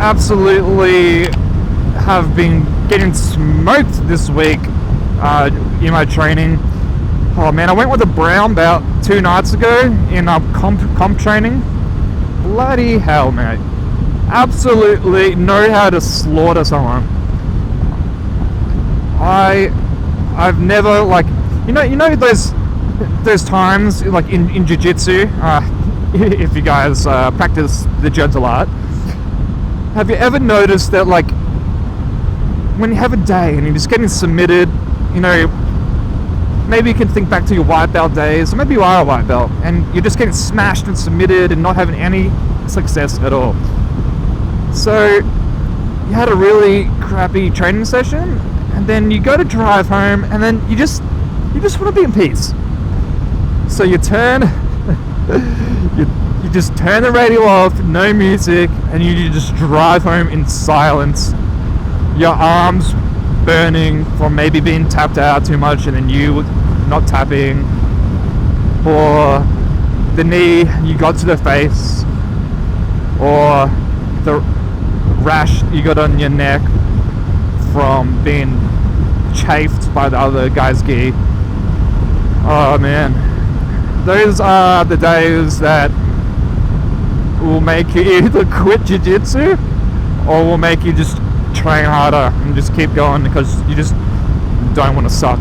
absolutely have been getting smoked this week in my training. Oh man, I went with a brown belt 2 nights ago in comp training. Bloody hell, mate. Absolutely know how to slaughter someone. I've never, like, you know those times like in jiu-jitsu, if you guys practice the judge a lot, have you ever noticed that, like, when you have a day and you're just getting submitted, you know, maybe you can think back to your white belt days, or maybe you are a white belt and you're just getting smashed and submitted and not having any success at all. So you had a really crappy training session, and then you go to drive home, and then you just want to be in peace. So you turn you just turn the radio off, no music, and you just drive home in silence. Your arms burning from maybe being tapped out too much and then you not tapping, or the knee you got to the face, or the rash you got on your neck from being chafed by the other guy's gi. Oh man, those are the days that will make you either quit jiu-jitsu or will make you just train harder and just keep going because you just don't want to suck.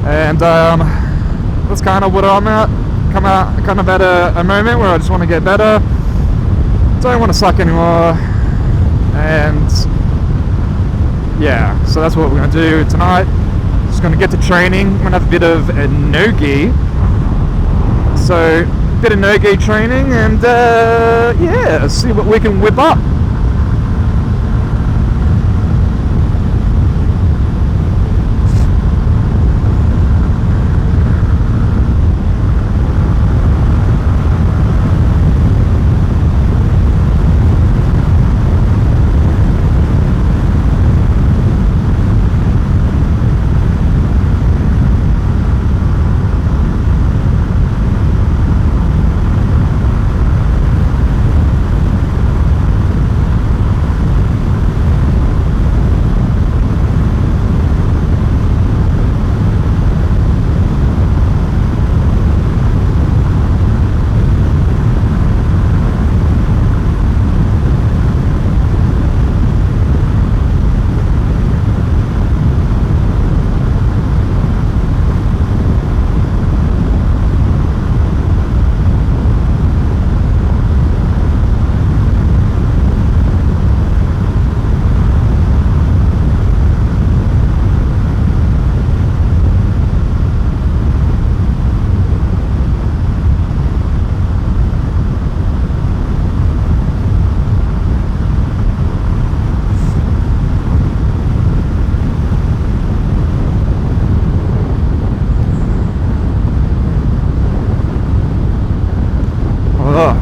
And that's kind of what I'm at. Kind of at a moment where I just want to get better. Don't want to suck anymore. And yeah, so that's what we're going to do tonight. Just going to get to training. I'm going to have a bit of a no-gi. So a bit of no-gi training, and yeah, see what we can whip up.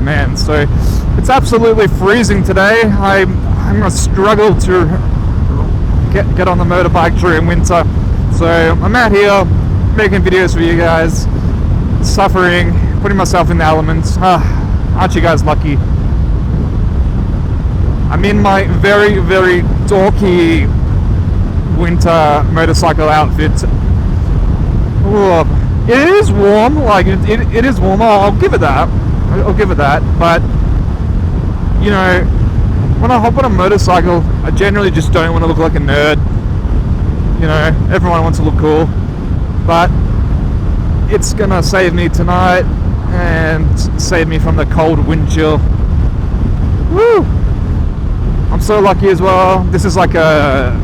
Man, so it's absolutely freezing today. I'm gonna struggle to get on the motorbike during winter, so I'm out here making videos for you guys, suffering, putting myself in the elements. Aren't you guys lucky? I'm in my very, very dorky winter motorcycle outfit. Ooh, it is warm, like it is warm. I'll give it that. But you know, when I hop on a motorcycle, I generally just don't want to look like a nerd. You know, everyone wants to look cool, but it's gonna save me tonight and save me from the cold wind chill. Woo! I'm so lucky as well. This is like a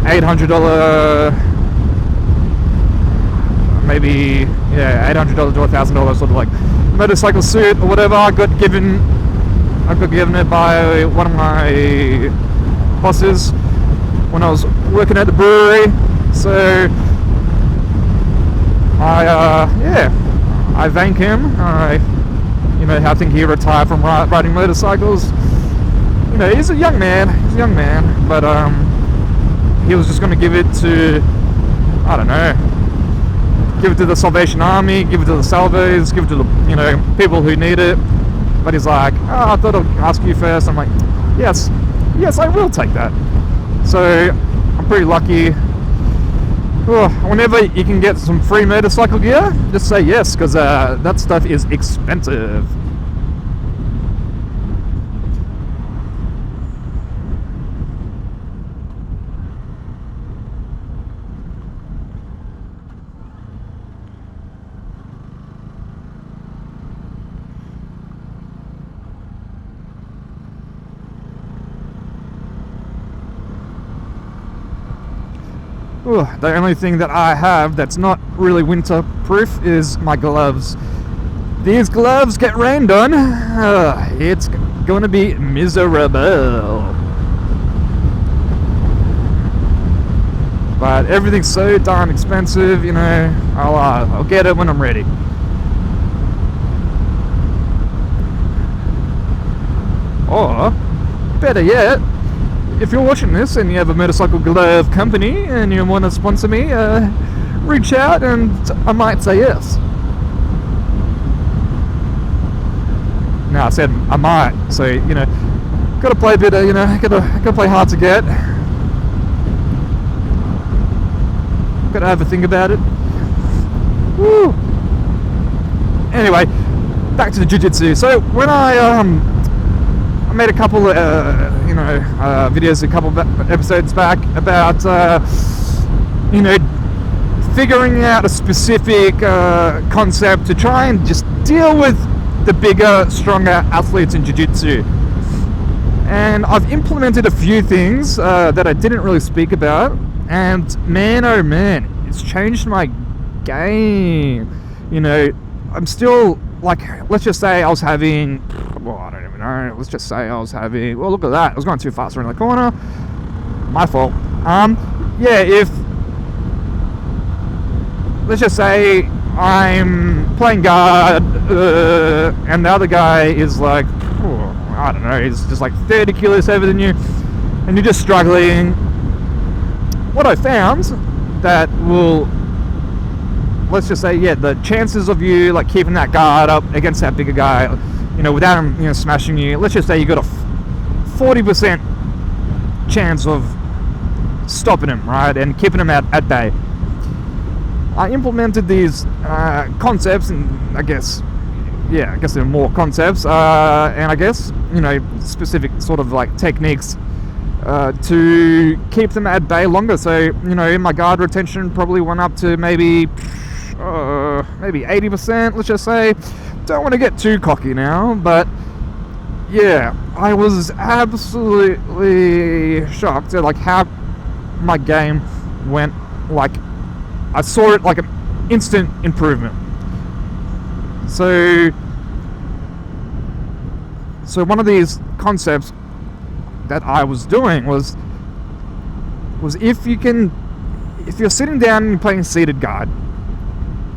$800, maybe, yeah, $800 to $1,000 sort of like motorcycle suit or whatever. I got given it by one of my bosses when I was working at the brewery. So I thank him. I think he retired from riding motorcycles. You know, he's a young man, but he was just going to give it to, I don't know, give it to the Salvation Army, give it to the salvos, give it to the, you know, people who need it. But he's like, oh, I thought I'd ask you first. I'm like, yes, I will take that. So I'm pretty lucky. Whenever you can get some free motorcycle gear, just say yes, because that stuff is expensive. The only thing that I have that's not really winter-proof is my gloves. These gloves get rained on. It's going to be miserable. But everything's so darn expensive, you know. I'll get it when I'm ready. Or, better yet, if you're watching this and you have a motorcycle glove company and you want to sponsor me, reach out and I might say yes. No, I said I might. So, you know, gotta play a bit of, you know, gotta play hard to get. Gotta have a think about it. Woo. Anyway, back to the jiu-jitsu. So when I made a couple of, videos a couple of episodes back about, figuring out a specific concept to try and just deal with the bigger, stronger athletes in jiu-jitsu. And I've implemented a few things that I didn't really speak about, and man, oh man, it's changed my game. You know, I'm still, like, let's just say I was having, I don't even know, let's just say I was having, look at that, I was going too fast around the corner, my fault. If, let's just say I'm playing guard, and the other guy is like, I don't know, he's just like 30 kilos heavier than you, and you're just struggling. What I found that will, let's just say, the chances of you like keeping that guard up against that bigger guy, you know, without him, you know, smashing you, let's just say you got a 40% chance of stopping him, right, and keeping him at bay. I implemented these concepts, and I guess there are more concepts, and I guess, you know, specific sort of like techniques to keep them at bay longer. So, you know, my guard retention probably went up to maybe 80%, let's just say. Don't want to get too cocky now, but yeah, I was absolutely shocked at like how my game went. Like, I saw it like an instant improvement. So one of these concepts that I was doing was if you're sitting down and you're playing seated guard,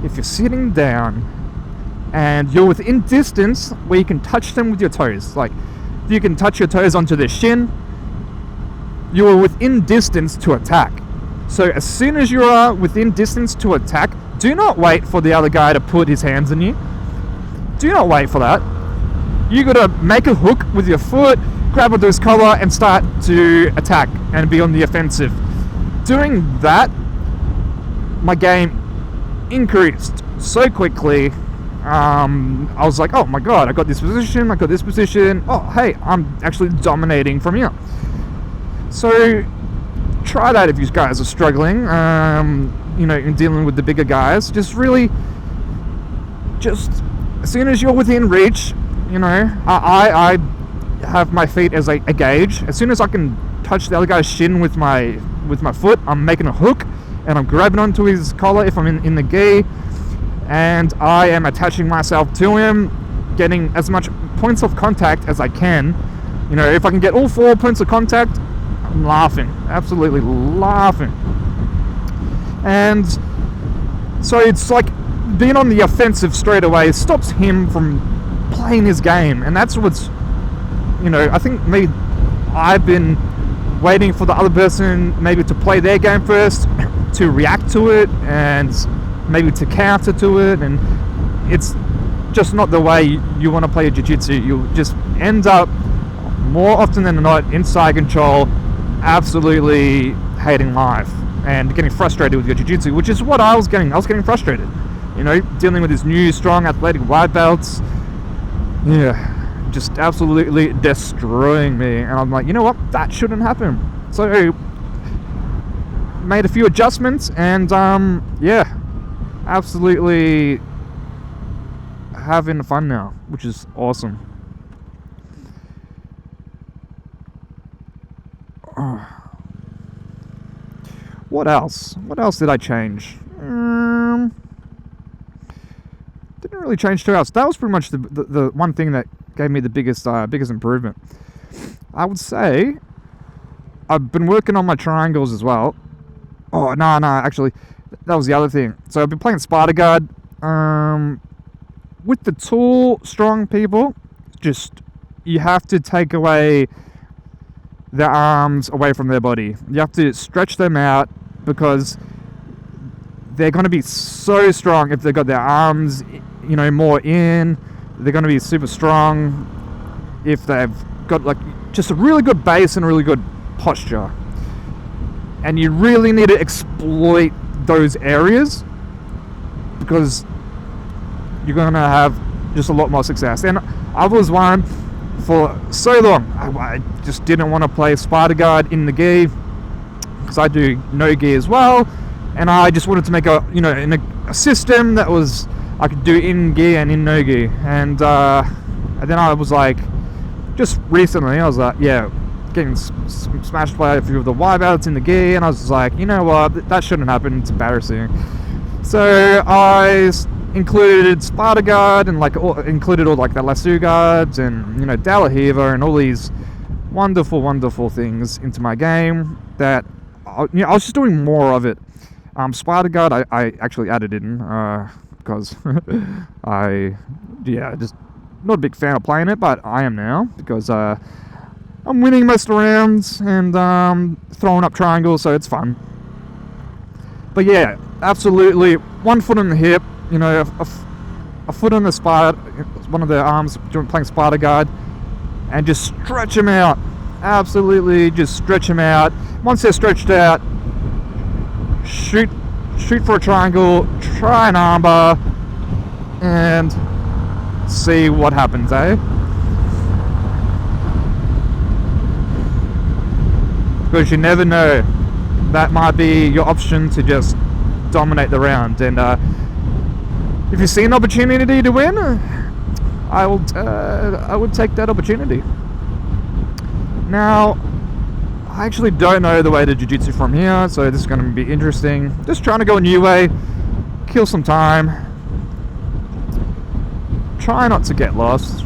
if you're sitting down and you're within distance where you can touch them with your toes, like you can touch your toes onto their shin, you are within distance to attack. So as soon as you are within distance to attack, do not wait for the other guy to put his hands on you. Do not wait for that. You gotta make a hook with your foot, grab onto his collar and start to attack and be on the offensive. Doing that, my game increased so quickly. I was like, oh my god, I got this position, oh hey, I'm actually dominating from here. So try that if you guys are struggling, in dealing with the bigger guys. Just as soon as you're within reach, you know, I have my feet as a gauge. As soon as I can touch the other guy's shin with my foot, I'm making a hook and I'm grabbing onto his collar if I'm in the gi, and I am attaching myself to him, getting as much points of contact as I can. You know, if I can get all 4 points of contact, I'm laughing, absolutely laughing. And so it's like being on the offensive straight away stops him from playing his game, and that's what's, you know, I think maybe I've been waiting for the other person maybe to play their game first, to react to it, and maybe to counter to it, and it's just not the way you want to play jiu-jitsu. You'll just end up more often than not in side control, absolutely hating life and getting frustrated with your jiu-jitsu, which is what I was getting. I was getting frustrated, you know, dealing with these new, strong, athletic white belts. Yeah, just absolutely destroying me. And I'm like, you know what? That shouldn't happen. So, made a few adjustments, and yeah, absolutely having fun now, which is awesome. What else? What else did I change? Didn't really change too much. That was pretty much the one thing that gave me the biggest improvement. I would say I've been working on my triangles as well. Oh, no, actually, that was the other thing. So I've been playing Spider Guard. With the tall, strong people, just, you have to take away their arms away from their body. You have to stretch them out, because they're going to be so strong if they've got their arms, you know, more in. They're going to be super strong if they've got, like, just a really good base and a really good posture. And you really need to exploit those areas, because you're going to have just a lot more success. And I was one for so long. I just didn't want to play Spider Guard in the gi, because I do no gi as well, and I just wanted to make a, you know, a system that was, I could do in gi and in no gi. And then I was like, just recently I was like, yeah, getting smashed by a few of the white belts in the gi, and I was like, you know what, that shouldn't happen, it's embarrassing. So I included Spider Guard, and included all like the lasso guards, and, you know, De La Riva, and all these wonderful things into my game that, you know, I was just doing more of it. Spider Guard, I actually added in because just not a big fan of playing it, but I am now, because I'm winning most of the rounds and throwing up triangles, so it's fun. But yeah, absolutely, 1 foot on the hip, you know, a foot on the spider, one of the arms, playing Spider Guard, and just stretch them out. Absolutely, just stretch them out. Once they're stretched out, shoot for a triangle, try an armbar, and see what happens, eh? Because you never know, that might be your option to just dominate the round. And if you see an opportunity to win, I would take that opportunity. Now, I actually don't know the way to jiu-jitsu from here, so this is going to be interesting. Just trying to go a new way, kill some time, try not to get lost.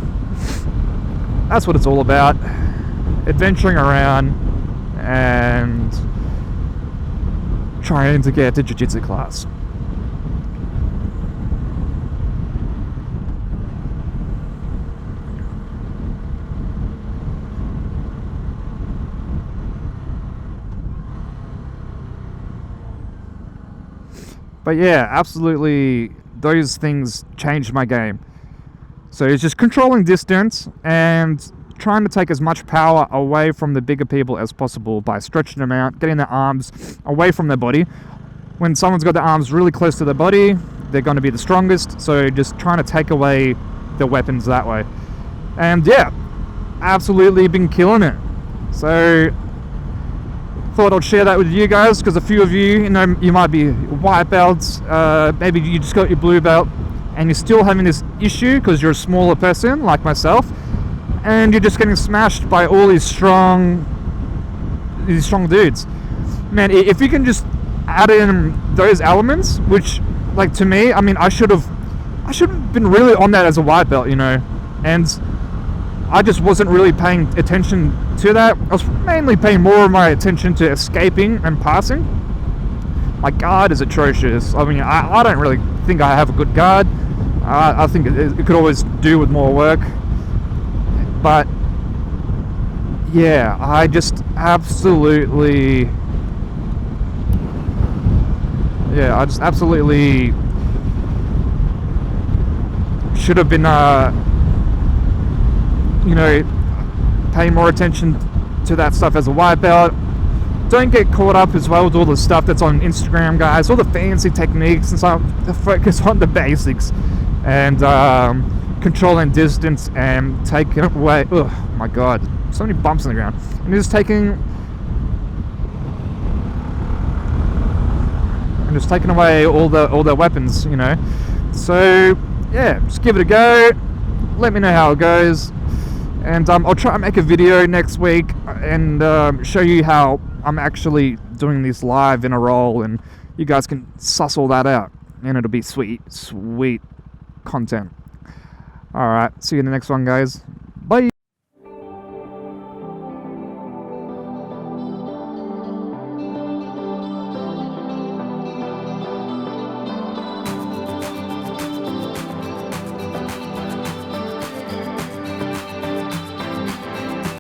That's what it's all about. Adventuring around and trying to get to jiu-jitsu class. But yeah, absolutely, those things changed my game. So it's just controlling distance and trying to take as much power away from the bigger people as possible by stretching them out, getting their arms away from their body. When someone's got their arms really close to their body, they're going to be the strongest, so just trying to take away the weapons that way. And yeah, absolutely been killing it. So thought I'd share that with you guys, because a few of you, you know, you might be white belts, maybe you just got your blue belt, and you're still having this issue because you're a smaller person like myself, and you're just getting smashed by all these strong dudes. Man, if you can just add in those elements, which, like, to me, I mean, I should have been really on that as a white belt, you know, and I just wasn't really paying attention to that. I was mainly paying more of my attention to escaping and passing. My guard is atrocious. I mean, I don't really think I have a good guard. I think it could always do with more work. But yeah, I just absolutely should have been, you know, paying more attention to that stuff as a white belt. Don't get caught up as well with all the stuff that's on Instagram, guys, all the fancy techniques and stuff. Focus on the basics and controlling distance and taking away, oh my god, so many bumps in the ground, and just taking away all the weapons, you know. So yeah, just give it a go, let me know how it goes, and I'll try and make a video next week and show you how I'm actually doing this live in a roll, and you guys can suss all that out, and it'll be sweet content. Alright, see you in the next one, guys.